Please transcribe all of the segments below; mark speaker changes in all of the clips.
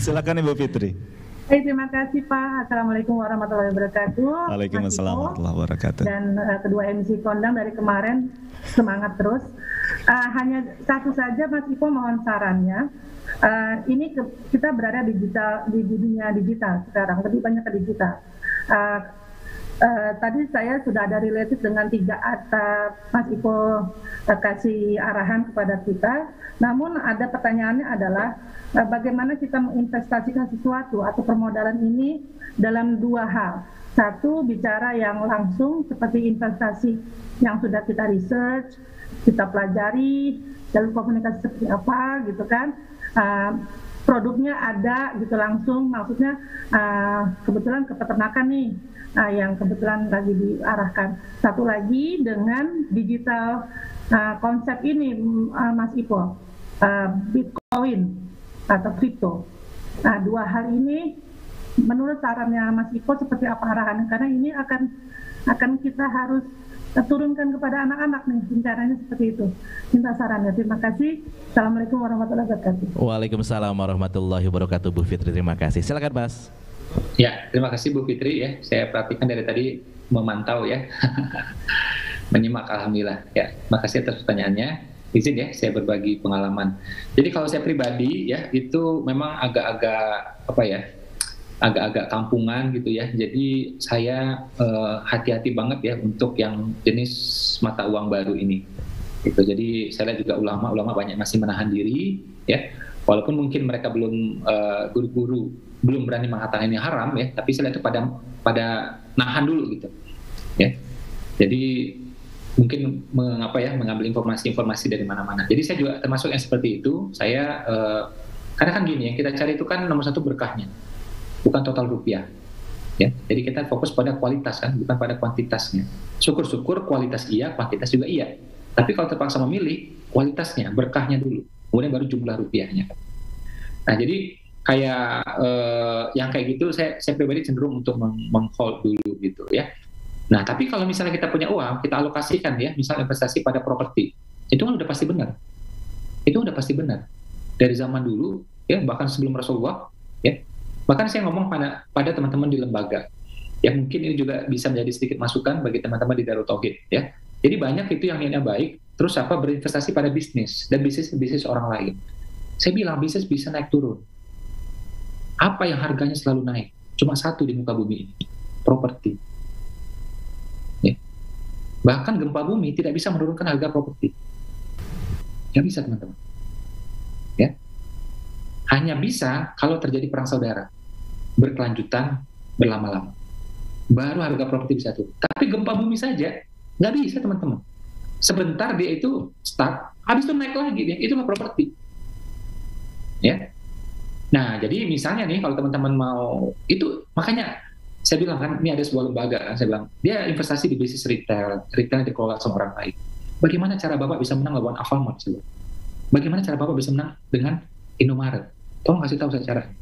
Speaker 1: Silakan Ibu Fitri.
Speaker 2: Terima kasih Pak. Assalamualaikum warahmatullahi wabarakatuh.
Speaker 1: Waalaikumsalam warahmatullahi wabarakatuh.
Speaker 2: Dan kedua MC kondang dari kemarin semangat terus. Hanya satu saja Mas Ipo mohon sarannya. Ini kita berada di dunia digital sekarang, lebih banyak ke digital. Tadi saya sudah ada related dengan 3 Mas Ipo kasih arahan kepada kita. Namun ada pertanyaannya adalah bagaimana kita menginvestasikan sesuatu atau permodalan ini dalam 2 hal. Satu, bicara yang langsung seperti investasi yang sudah kita research, kita pelajari, jalur komunikasi seperti apa gitu kan. Produknya ada gitu langsung, maksudnya kebetulan ke peternakan nih yang kebetulan lagi diarahkan. Satu lagi dengan digital konsep ini Mas Ipo, Bitcoin atau kripto. Nah, 2 hal ini menurut sarannya Mas Ipo seperti apa arahannya? Karena ini akan kita harus turunkan kepada anak-anak nih, caranya seperti itu. Minta sarannya. Terima kasih. Assalamualaikum warahmatullahi wabarakatuh.
Speaker 3: Waalaikumsalam warahmatullahi wabarakatuh. Bu Fitri, terima kasih. Silakan Mas.
Speaker 4: Ya, terima kasih Bu Fitri ya. Saya perhatikan dari tadi memantau ya. Menyimak alhamdulillah. Ya, makasih atas pertanyaannya. Izin ya, saya berbagi pengalaman. Jadi kalau saya pribadi ya, itu memang agak-agak agak-agak kampungan gitu ya. Jadi saya hati-hati banget ya untuk yang jenis mata uang baru ini. Gitu. Jadi saya lihat juga ulama banyak masih menahan diri ya. Walaupun mungkin mereka belum guru-guru belum berani mengatakan ini haram ya, tapi saya lihat itu pada nahan dulu gitu. Ya. Jadi mungkin mengambil informasi dari mana-mana. Jadi saya juga termasuk yang seperti itu. Saya karena kan gini, yang kita cari itu kan nomor 1 berkahnya, bukan total rupiah. Ya, jadi kita fokus pada kualitas kan, bukan pada kuantitasnya. Syukur-syukur kualitas iya, kuantitas juga iya. Tapi kalau terpaksa memilih, kualitasnya, berkahnya dulu, kemudian baru jumlah rupiahnya. Nah, jadi kayak yang kayak gitu, saya pribadi cenderung untuk meng-hold dulu gitu ya. Nah, tapi kalau misalnya kita punya uang, kita alokasikan ya, misalnya investasi pada properti, itu kan udah pasti benar. Itu udah pasti benar. Dari zaman dulu, ya bahkan sebelum Rasulullah, ya. Bahkan saya ngomong pada teman-teman di lembaga. Ya mungkin ini juga bisa menjadi sedikit masukan bagi teman-teman di Darut Tauhid, ya. Jadi banyak itu yang niatnya baik, terus berinvestasi pada bisnis dan bisnis orang lain. Saya bilang bisnis bisa naik turun. Apa yang harganya selalu naik? Cuma satu di muka bumi ini, properti. Ya. Bahkan gempa bumi tidak bisa menurunkan harga properti. Nggak bisa teman-teman. Ya. Hanya bisa kalau terjadi perang saudara, berkelanjutan, berlama-lama. Baru harga properti bisa turun. Tapi gempa bumi saja, nggak bisa teman-teman. Sebentar dia itu stuck, habis itu naik lagi dia, itulah properti. Ya. Nah, jadi misalnya nih kalau teman-teman mau itu, makanya saya bilang kan ini ada sebuah lembaga kan, saya bilang dia investasi di bisnis retail yang dikelola sama orang lain. Bagaimana cara Bapak bisa menang lawan Alfamart? Bagaimana cara Bapak bisa menang dengan Indomaret? Tolong kasih tahu saya caranya.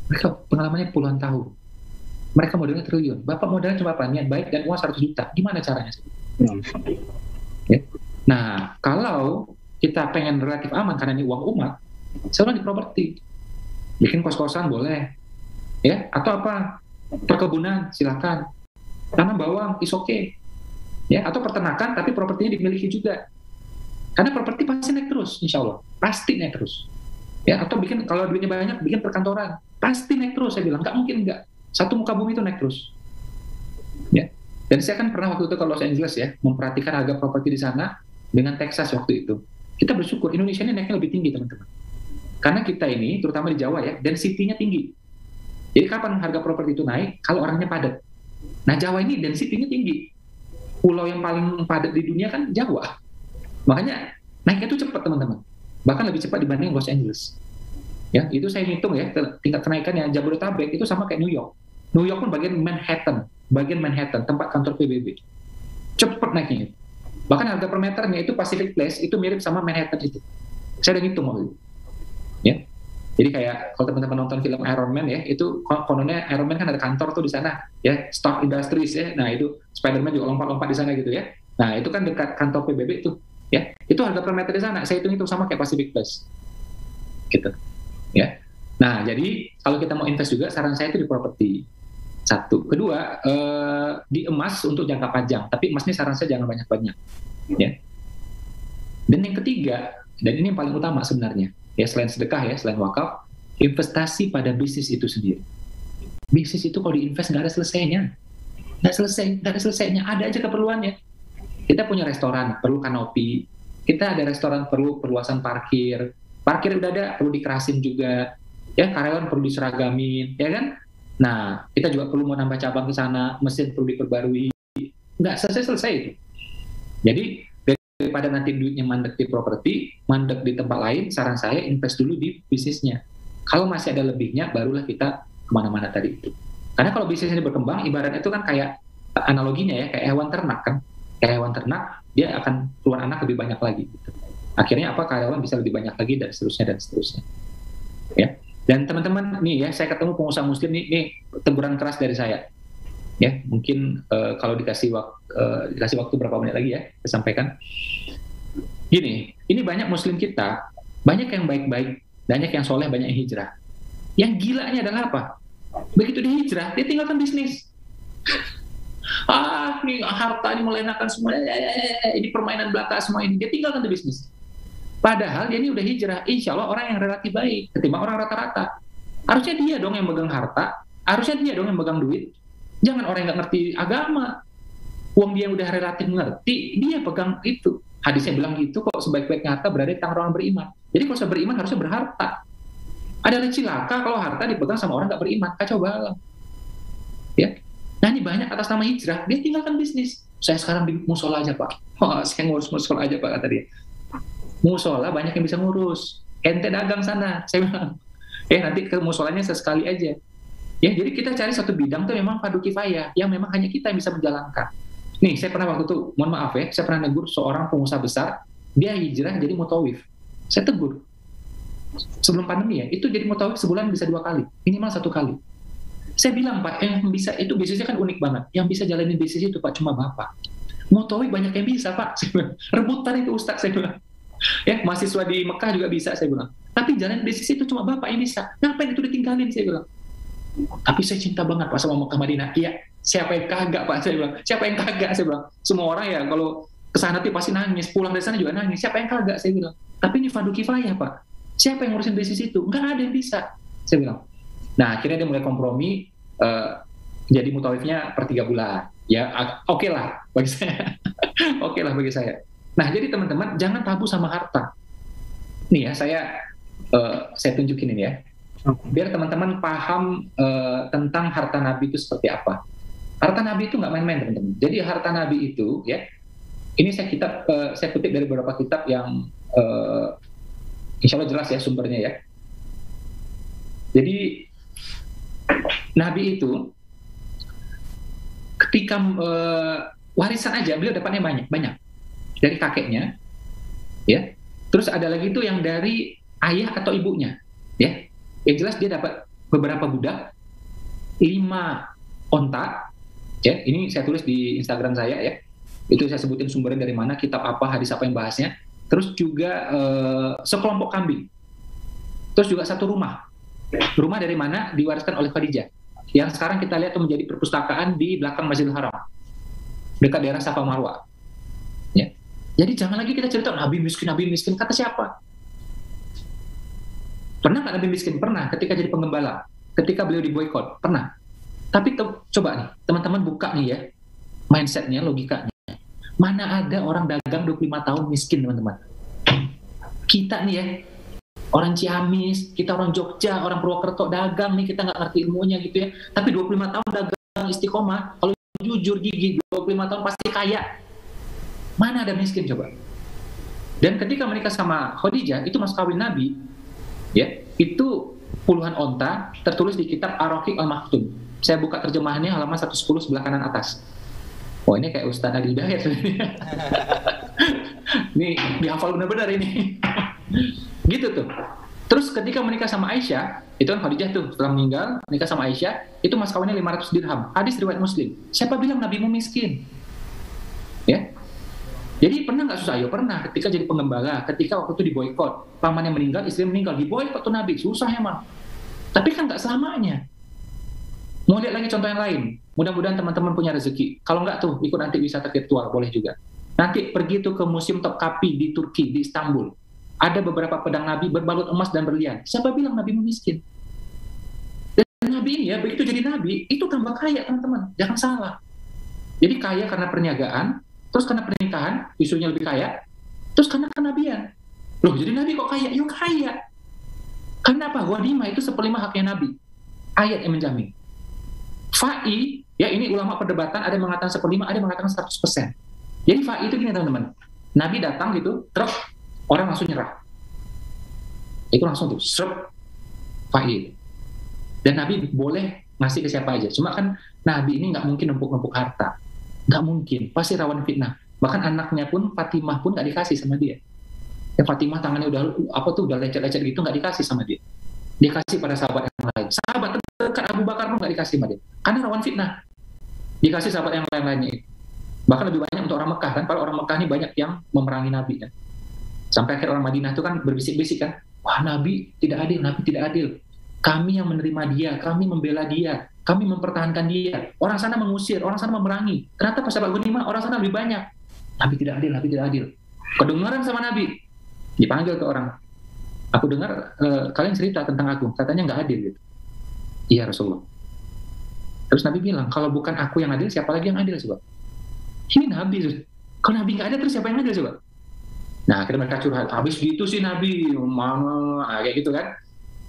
Speaker 4: Mereka pengalamannya puluhan tahun. Mereka modalnya triliun. Bapak modalnya cuma apa? Niat baik dan uang 100 juta. Gimana caranya? Ya. Nah, kalau kita pengen relatif aman karena ini uang umat, saya ulang di properti. Bikin kos-kosan boleh. Ya, atau apa? Perkebunan silakan. Tanam bawang is okay. Ya, atau peternakan tapi propertinya dimiliki juga. Karena properti pasti naik terus, insya Allah. Pasti naik terus. Ya, atau bikin kalau duitnya banyak, bikin perkantoran. Pasti naik terus, saya bilang. Nggak mungkin nggak. Satu muka bumi itu naik terus. Ya. Dan saya kan pernah waktu itu ke Los Angeles ya, memperhatikan harga properti di sana dengan Texas waktu itu. Kita bersyukur Indonesia ini naiknya lebih tinggi, teman-teman. Karena kita ini, terutama di Jawa ya, density-nya tinggi. Jadi kapan harga properti itu naik? Kalau orangnya padat. Nah, Jawa ini density-nya tinggi. Pulau yang paling padat di dunia kan Jawa. Makanya naiknya itu cepat, teman-teman. Bahkan lebih cepat dibanding Los Angeles. Ya, itu saya hitung ya, tingkat kenaikannya Jabodetabek itu sama kayak New York. New York pun bagian Manhattan, tempat kantor PBB. Cepat naiknya. Bahkan harga per meternya itu Pacific Place itu mirip sama Manhattan itu. Saya udah hitung waktu itu. Ya. Jadi kayak kalau teman-teman nonton film Iron Man ya, itu kononnya Iron Man kan ada kantor tuh di sana, ya, Stark Industries ya. Nah, itu Spider-Man juga lompat-lompat di sana gitu ya. Nah, itu kan dekat kantor PBB itu, ya. Itu harga per meter di sana. Saya hitung sama kayak Pacific Place. Gitu. Ya. Nah, jadi kalau kita mau invest juga, saran saya itu di properti. Satu. Kedua, di emas untuk jangka panjang. Tapi emasnya saran saya jangan banyak-banyak. Ya. Dan yang ketiga, dan ini yang paling utama sebenarnya, ya selain sedekah ya, selain wakaf, investasi pada bisnis itu sendiri. Bisnis itu kalau diinvest nggak ada selesainya. Nggak ada selesainya. Ada aja keperluannya. Kita punya restoran, perlu kanopi. Kita ada restoran, perlu perluasan parkir. Parkir udah ada, perlu dikerasin juga. Ya, karyawan perlu diseragamin, ya kan? Nah, kita juga perlu mau nambah cabang ke sana, mesin perlu diperbarui. Nggak selesai-selesai itu. Jadi, daripada nanti duitnya mandek di properti, mandek di tempat lain, saran saya invest dulu di bisnisnya. Kalau masih ada lebihnya, barulah kita kemana-mana tadi itu. Karena kalau bisnisnya berkembang, ibaratnya itu kan kayak analoginya ya, kayak hewan ternak kan. Kayak hewan ternak, dia akan keluar anak lebih banyak lagi. Gitu. Akhirnya apa, karyawan bisa lebih banyak lagi, dan seterusnya. Ya. Dan teman-teman, nih ya, saya ketemu pengusaha muslim nih teguran keras dari saya. Ya, mungkin kalau dikasih waktu berapa menit lagi ya, saya sampaikan. Gini, ini banyak muslim kita, banyak yang baik-baik, banyak yang soleh, banyak yang hijrah. Yang gilanya adalah apa? Begitu dia hijrah, dia tinggalkan bisnis. Ini harta ini melenakan semua, ini permainan belaka semua ini, dia tinggalkan di bisnis. Padahal dia ini udah hijrah, insya Allah orang yang relatif baik ketimbang orang rata-rata. Harusnya dia dong yang megang harta, harusnya dia dong yang megang duit. Jangan orang yang nggak ngerti agama. Uang dia udah relatif ngerti, dia pegang itu. Hadisnya bilang gitu kok, sebaik-baiknya harta berada di tangan orang beriman. Jadi kalau saya beriman harusnya berharta. Adalah cilaka kalau harta dipegang sama orang nggak beriman, kacau balau. Ya. Nah ini banyak atas nama hijrah, dia tinggalkan bisnis. Saya sekarang di musola aja Pak. Saya ngurus musola aja Pak, kata dia. Musola banyak yang bisa ngurus, ente dagang sana, saya bilang. Nanti ke musolanya sesekali aja. Ya, jadi kita cari satu bidang tuh memang fardu kifayah, yang memang hanya kita yang bisa menjalankan. Nih, saya pernah waktu itu, mohon maaf ya, saya pernah negur seorang pengusaha besar, dia hijrah jadi mutawif. Saya tegur. Sebelum pandemi ya, itu jadi mutawif sebulan bisa 2 kali, minimal 1 kali. Saya bilang Pak, yang bisa itu bisnisnya kan unik banget. Yang bisa jalanin bisnis itu Pak cuma Bapak. Mutawif banyak yang bisa Pak. Rebutan itu Ustaz, saya bilang. Ya, mahasiswa di Mekah juga bisa, saya bilang. Tapi jalan bisnis itu cuma Bapak yang bisa. Ngapain itu ditinggalin, saya bilang. Tapi saya cinta banget Pak sama Mekah Madinah. Iya, siapa yang kagak Pak, saya bilang. Siapa yang kagak, saya bilang. Semua orang ya kalau kesana nanti pasti nangis, pulang dari sana juga nangis. Siapa yang kagak, saya bilang. Tapi ini fardu kifayah Pak. Siapa yang ngurusin bisnis itu? Nggak ada yang bisa, saya bilang. Nah, akhirnya dia mulai kompromi, jadi mutawifnya per 3 bulan. Ya, oke lah bagi saya. Oke lah bagi saya. Nah, jadi teman-teman, jangan tabu sama harta. Nih ya, saya tunjukin ini ya. Biar teman-teman paham tentang harta Nabi itu seperti apa. Harta Nabi itu nggak main-main, teman-teman. Jadi harta Nabi itu, ya, ini saya kutip dari beberapa kitab yang insya Allah jelas ya sumbernya ya. Jadi, Nabi itu, ketika warisan aja, beliau dapatnya banyak. Dari kakeknya, ya. Terus ada lagi itu yang dari ayah atau ibunya, ya. Yang jelas dia dapat beberapa budak, 5 onta, ya. Ini saya tulis di Instagram saya, ya. Itu saya sebutin sumbernya dari mana, kitab apa, hadis apa yang bahasnya. Terus juga sekelompok kambing. Terus juga 1 rumah. Rumah dari mana diwariskan oleh Khadijah. Yang sekarang kita lihat itu menjadi perpustakaan di belakang Masjidil Haram, dekat daerah Safa Marwa. Ya. Jadi jangan lagi kita cerita Nabi miskin, kata siapa? Pernah nggak Nabi miskin? Pernah, ketika jadi penggembala, ketika beliau diboykot, pernah. Tapi coba nih, teman-teman buka nih ya, mindsetnya, logikanya. Mana ada orang dagang 25 tahun miskin, teman-teman? Kita nih ya, orang Ciamis, kita orang Jogja, orang Purwokerto dagang nih, kita nggak ngerti ilmunya gitu ya. Tapi 25 tahun dagang istiqomah, kalau jujur gigih, 25 tahun pasti kaya. Mana ada miskin coba? Dan ketika menikah sama Khadijah, itu mas kawin Nabi, ya, itu puluhan onta, tertulis di kitab Ar-Raqiq Al-Maktum. Saya buka terjemahannya halaman 110 sebelah kanan atas. Oh ini kayak Ustaz Adi Hidayat. Ini dihafal benar-benar ini. Gitu tuh. Terus ketika menikah sama Aisyah, itu kan Khadijah tuh setelah meninggal, menikah sama Aisyah, itu mas kawinnya 500 dirham. Hadis riwayat Muslim. Siapa bilang nabimu miskin? Ya. Jadi pernah nggak susah? Ya pernah. Ketika jadi penggembala, ketika waktu itu diboykot, pamannya meninggal, istri meninggal, diboykot tuh Nabi. Susah emang. Tapi kan nggak selamanya. Mau lihat lagi contoh yang lain. Mudah-mudahan teman-teman punya rezeki. Kalau nggak tuh, ikut nanti wisata virtual, boleh juga. Nanti pergi tuh ke Museum Topkapi di Turki, di Istanbul. Ada beberapa pedang Nabi berbalut emas dan berlian. Siapa bilang Nabi miskin? Dan Nabi ini ya, begitu jadi Nabi, itu tambah kaya teman-teman. Jangan salah. Jadi kaya karena perniagaan, terus karena pernikahan, isunya lebih kaya, terus karena kenabian. Loh, jadi Nabi kok kaya? Yuk kaya. Karena apa? Ghanimah itu 1/5 haknya Nabi. Ayat yang menjamin. Fa'i, ya ini ulama perdebatan, ada yang mengatakan 1/5, ada yang mengatakan 100%. Jadi fa'i itu gini teman-teman. Nabi datang gitu, truk, orang langsung nyerah. Itu langsung tuh, serp, fa'i. Dan Nabi boleh ngasih ke siapa aja. Cuma kan Nabi ini nggak mungkin numpuk-numpuk harta. Nggak mungkin, pasti rawan fitnah. Bahkan anaknya pun, Fatimah pun nggak dikasih sama dia. Ya Fatimah tangannya udah lecet-lecet gitu, nggak dikasih sama dia. Dia kasih pada sahabat yang lain. Sahabat terdekat Abu Bakar pun nggak dikasih sama dia. Karena rawan fitnah. Dikasih sahabat yang lain-lainnya. Bahkan lebih banyak untuk orang Mekah kan. Para orang Mekah ini banyak yang memerangi Nabi kan. Sampai akhir orang Madinah itu kan berbisik-bisik kan. Wah Nabi tidak adil, Nabi tidak adil. Kami yang menerima dia, kami membela dia, kami mempertahankan dia. Orang sana mengusir, orang sana memerangi. Ternyata pas sahabat Ghanimah orang sana lebih banyak. Nabi tidak adil, Nabi tidak adil. Kedengaran sama Nabi. Dipanggil ke orang. Aku dengar kalian cerita tentang aku, katanya nggak adil gitu. Iya Rasulullah. Terus Nabi bilang, kalau bukan aku yang adil, siapa lagi yang adil coba? Ini Nabi. Kalau Nabi nggak ada, terus siapa yang adil coba? Nah akhirnya mereka curhat, habis gitu sih Nabi, kayak gitu kan.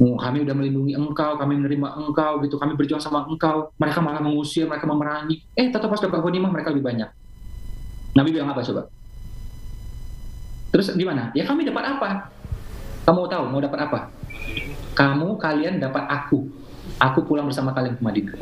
Speaker 4: Kami udah melindungi engkau, kami menerima engkau, gitu. Kami berjuang sama engkau. Mereka malah mengusir, mereka memerangi. Tetap pas dapat ghanimah mereka lebih banyak. Nabi bilang apa coba? Terus gimana? Ya kami dapat apa? Kamu tahu mau dapat apa? Kalian dapat aku. Aku pulang bersama kalian ke Madinah.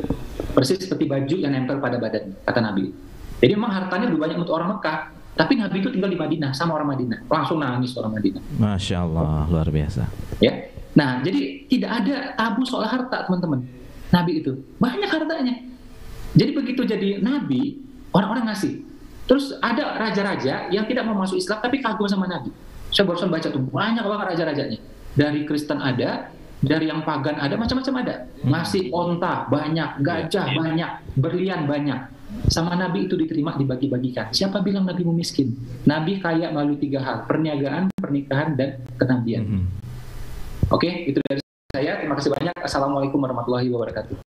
Speaker 4: Persis seperti baju yang nempel pada badan, kata Nabi. Jadi memang hartanya lebih banyak untuk orang Mekah, tapi Nabi itu tinggal di Madinah sama orang Madinah. Langsung nangis orang Madinah.
Speaker 3: Masya Allah, luar biasa.
Speaker 4: Ya. Nah, jadi tidak ada tabu soal harta, teman-teman. Nabi itu banyak hartanya. Jadi begitu jadi Nabi, orang-orang ngasih. Terus ada raja-raja yang tidak mau masuk Islam tapi kagum sama Nabi. Saya barusan baca tuh banyak banget raja-rajanya. Dari Kristen ada, dari yang pagan ada, macam-macam ada. Ngasih onta banyak, gajah banyak, berlian banyak. Sama Nabi itu diterima, dibagi-bagikan. Siapa bilang Nabi miskin? Nabi kaya melalui 3 hal: perniagaan, pernikahan, dan kenabian. Oke, itu dari saya. Terima kasih banyak. Assalamualaikum warahmatullahi wabarakatuh.